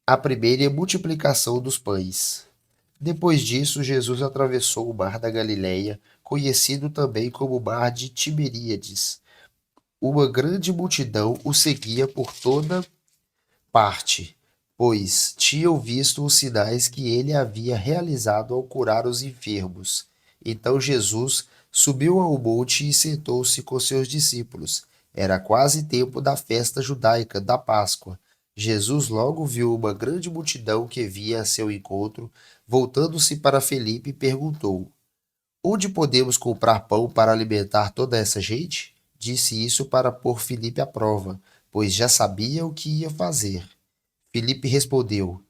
A primeira multiplicação dos pães. Depois disso, Jesus atravessou o mar da Galileia, conhecido também como mar de Tiberíades. Uma grande multidão o seguia por toda parte, pois tinham visto os sinais que ele havia realizado ao curar os enfermos. Então Jesus subiu ao monte e sentou-se com seus discípulos. Era quase tempo da festa judaica da Páscoa. Jesus logo viu uma grande multidão que vinha a seu encontro. Voltando-se para Felipe, perguntou: Onde podemos comprar pão para alimentar toda essa gente? Disse isso para pôr Felipe à prova, pois já sabia o que ia fazer. Filipe respondeu: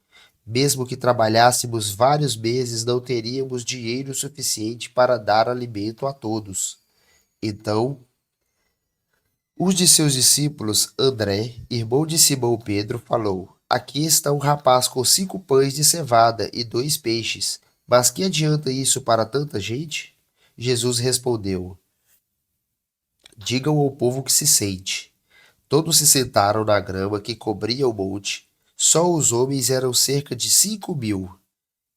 Mesmo que trabalhássemos vários meses, não teríamos dinheiro suficiente para dar alimento a todos. Então, um de seus discípulos, André, irmão de Simão Pedro, falou: Aqui está um rapaz com 5 pães de cevada e 2 peixes. Mas que adianta isso para tanta gente? Jesus respondeu: Digam ao povo que se sente. Todos se sentaram na grama que cobria o monte. Só os homens eram cerca de 5.000.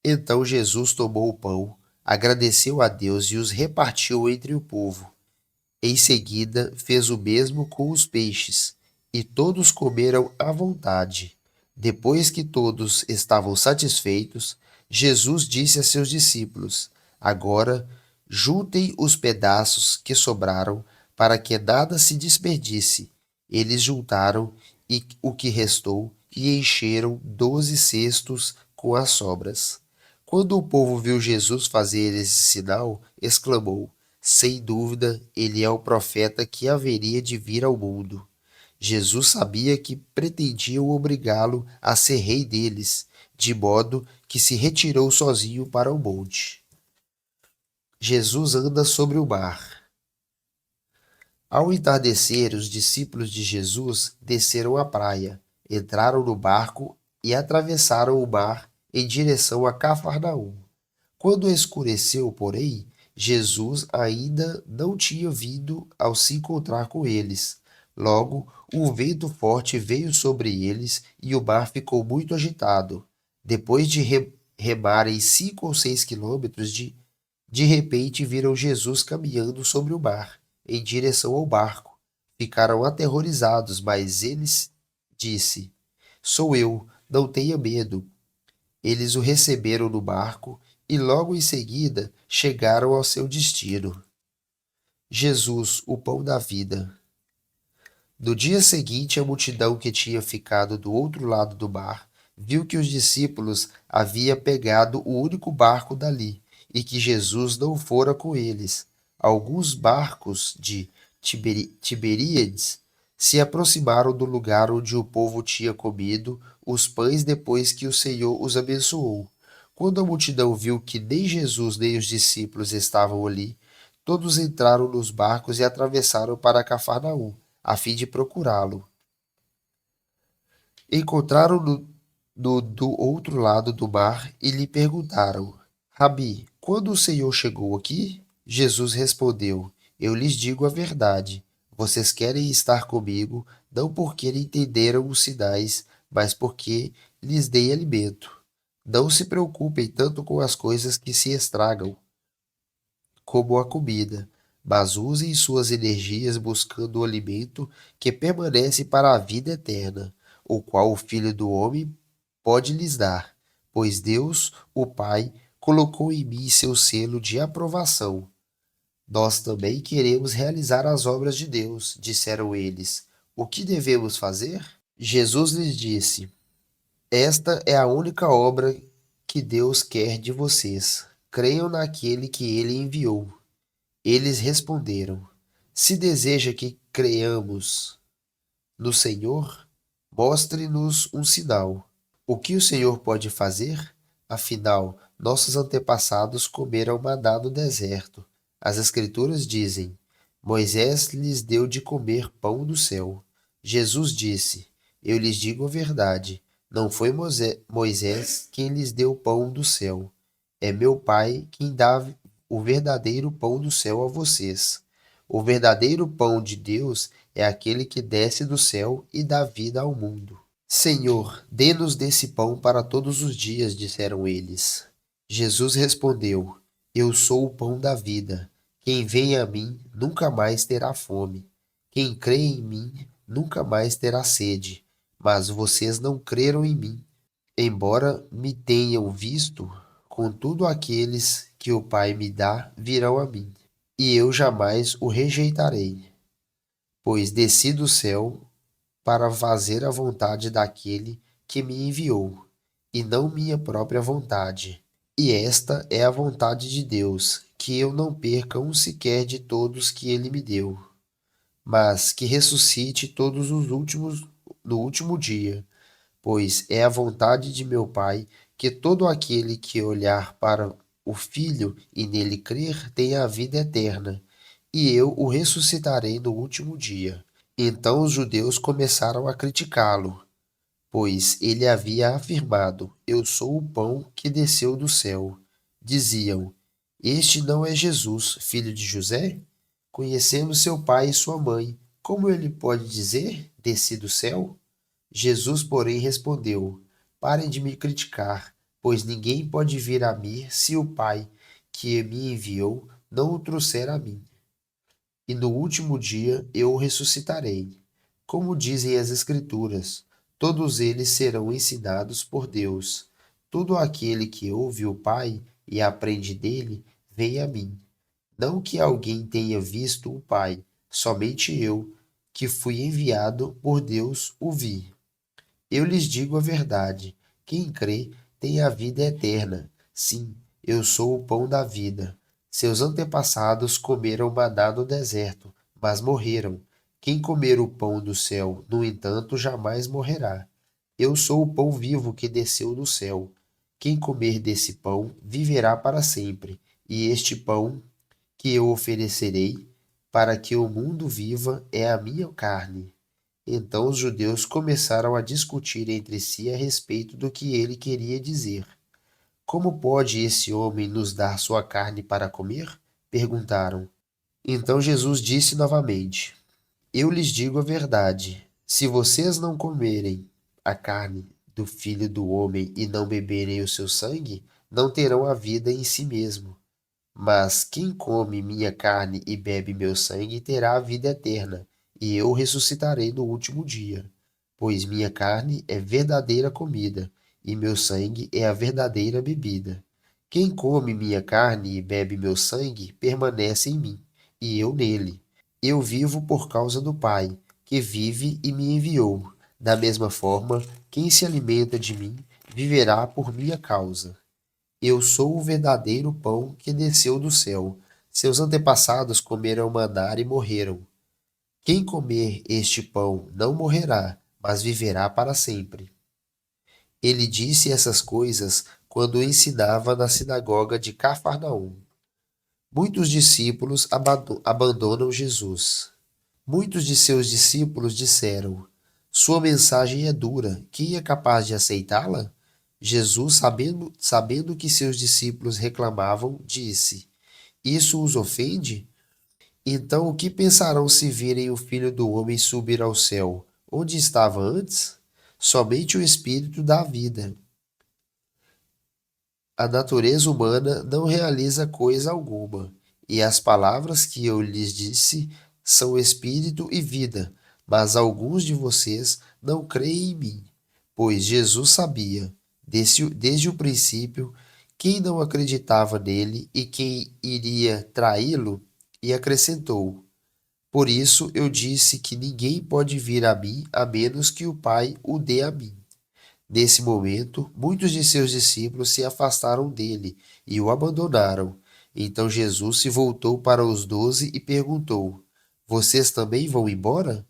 Então Jesus tomou o pão, agradeceu a Deus e os repartiu entre o povo. Em seguida, fez o mesmo com os peixes, e todos comeram à vontade. Depois que todos estavam satisfeitos, Jesus disse a seus discípulos: Agora, juntem os pedaços que sobraram, para que nada se desperdice. Eles juntaram o que restou e encheram 12 cestos com as sobras. Quando o povo viu Jesus fazer esse sinal, exclamou: Sem dúvida, ele é o profeta que haveria de vir ao mundo. Jesus sabia que pretendiam obrigá-lo a ser rei deles, de modo que se retirou sozinho para o monte. Jesus anda sobre o mar. Ao entardecer, os discípulos de Jesus desceram à praia, entraram no barco e atravessaram o mar em direção a Cafarnaum. Quando escureceu, porém, Jesus ainda não tinha vindo ao se encontrar com eles. Logo, um vento forte veio sobre eles e o mar ficou muito agitado. Depois de remarem 5 ou 6 quilômetros, de repente viram Jesus caminhando sobre o mar, em direção ao barco. Ficaram aterrorizados, mas ele disse: Sou eu, não tenha medo. Eles o receberam no barco e logo em seguida chegaram ao seu destino. Jesus, o pão da vida. No dia seguinte, a multidão que tinha ficado do outro lado do mar viu que os discípulos haviam pegado o único barco dali e que Jesus não fora com eles. Alguns barcos de Tiberíades se aproximaram do lugar onde o povo tinha comido os pães depois que o Senhor os abençoou. Quando a multidão viu que nem Jesus nem os discípulos estavam ali, todos entraram nos barcos e atravessaram para Cafarnaum, a fim de procurá-lo. Encontraram-no do outro lado do mar e lhe perguntaram: Rabi, quando o Senhor chegou aqui? Jesus respondeu: Eu lhes digo a verdade. Vocês querem estar comigo, não porque entenderam os sinais, mas porque lhes dei alimento. Não se preocupem tanto com as coisas que se estragam, como a comida, mas usem suas energias buscando o alimento que permanece para a vida eterna, o qual o Filho do Homem pode lhes dar, pois Deus, o Pai, colocou em mim seu selo de aprovação. Nós também queremos realizar as obras de Deus, disseram eles. O que devemos fazer? Jesus lhes disse: Esta é a única obra que Deus quer de vocês. Creiam naquele que ele enviou. Eles responderam: Se deseja que creiamos no Senhor, mostre-nos um sinal. O que o Senhor pode fazer? Afinal, nossos antepassados comeram maná no deserto. As Escrituras dizem: Moisés lhes deu de comer pão do céu. Jesus disse: Eu lhes digo a verdade. Não foi Moisés quem lhes deu pão do céu. É meu Pai quem dá o verdadeiro pão do céu a vocês. O verdadeiro pão de Deus é aquele que desce do céu e dá vida ao mundo. Senhor, dê-nos desse pão para todos os dias, disseram eles. Jesus respondeu: Eu sou o pão da vida. Quem vem a mim nunca mais terá fome. Quem crê em mim nunca mais terá sede. Mas vocês não creram em mim, embora me tenham visto. Contudo, aqueles que o Pai me dá virão a mim, e eu jamais o rejeitarei, pois desci do céu para fazer a vontade daquele que me enviou, e não minha própria vontade. E esta é a vontade de Deus, que eu não perca um sequer de todos que ele me deu, mas que ressuscite todos os últimos no último dia, pois é a vontade de meu Pai que todo aquele que olhar para o Filho e nele crer tenha a vida eterna, e eu o ressuscitarei no último dia. Então os judeus começaram a criticá-lo, pois ele havia afirmado: Eu sou o pão que desceu do céu. Diziam: Este não é Jesus, filho de José? Conhecemos seu pai e sua mãe. Como ele pode dizer: Desci do céu? Jesus, porém, respondeu: Parem de me criticar, pois ninguém pode vir a mim se o Pai que me enviou não o trouxer a mim. E no último dia eu o ressuscitarei. Como dizem as Escrituras, todos eles serão ensinados por Deus. Todo aquele que ouve o Pai e aprende dele, vem a mim. Não que alguém tenha visto o Pai, somente eu, que fui enviado por Deus, o vi. Eu lhes digo a verdade: quem crê tem a vida eterna. Sim, eu sou o pão da vida. Seus antepassados comeram maná no deserto, mas morreram. Quem comer o pão do céu, no entanto, jamais morrerá. Eu sou o pão vivo que desceu do céu. Quem comer desse pão viverá para sempre. E este pão que eu oferecerei para que o mundo viva é a minha carne. Então os judeus começaram a discutir entre si a respeito do que ele queria dizer. Como pode esse homem nos dar sua carne para comer? Perguntaram. Então Jesus disse novamente: Eu lhes digo a verdade. Se vocês não comerem a carne do Filho do Homem e não beberem o seu sangue, não terão a vida em si mesmo. Mas quem come minha carne e bebe meu sangue terá a vida eterna, e eu o ressuscitarei no último dia. Pois minha carne é verdadeira comida, e meu sangue é a verdadeira bebida. Quem come minha carne e bebe meu sangue permanece em mim, e eu nele. Eu vivo por causa do Pai, que vive e me enviou. Da mesma forma, quem se alimenta de mim viverá por minha causa. Eu sou o verdadeiro pão que desceu do céu. Seus antepassados comeram maná e morreram. Quem comer este pão não morrerá, mas viverá para sempre. Ele disse essas coisas quando ensinava na sinagoga de Cafarnaum. Muitos discípulos abandonam Jesus. Muitos de seus discípulos disseram: Sua mensagem é dura, quem é capaz de aceitá-la? Jesus, sabendo que seus discípulos reclamavam, disse: Isso os ofende? Então o que pensarão se virem o Filho do Homem subir ao céu? Onde estava antes? Somente o Espírito dá vida. A natureza humana não realiza coisa alguma, e as palavras que eu lhes disse são espírito e vida, mas alguns de vocês não creem em mim. Pois Jesus sabia, desde o princípio, quem não acreditava nele e quem iria traí-lo, e acrescentou: Por isso eu disse que ninguém pode vir a mim a menos que o Pai o dê a mim. Nesse momento, muitos de seus discípulos se afastaram dele e o abandonaram. Então Jesus se voltou para os 12 e perguntou: Vocês também vão embora?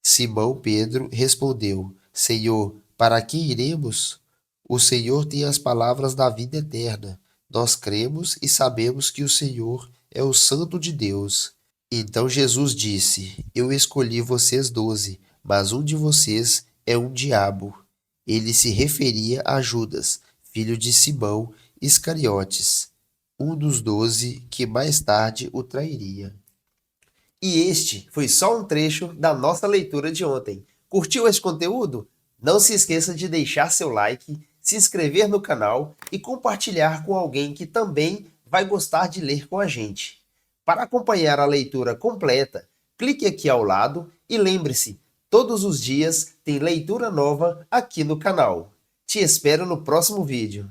Simão Pedro respondeu: Senhor, para que iremos? O Senhor tem as palavras da vida eterna. Nós cremos e sabemos que o Senhor é o Santo de Deus. Então Jesus disse: Eu escolhi vocês 12, mas um de vocês é um diabo. Ele se referia a Judas, filho de Simão Iscariotes, um dos 12 que mais tarde o trairia. E este foi só um trecho da nossa leitura de ontem. Curtiu esse conteúdo? Não se esqueça de deixar seu like, se inscrever no canal e compartilhar com alguém que também vai gostar de ler com a gente. Para acompanhar a leitura completa, clique aqui ao lado e lembre-se, todos os dias tem leitura nova aqui no canal. Te espero no próximo vídeo.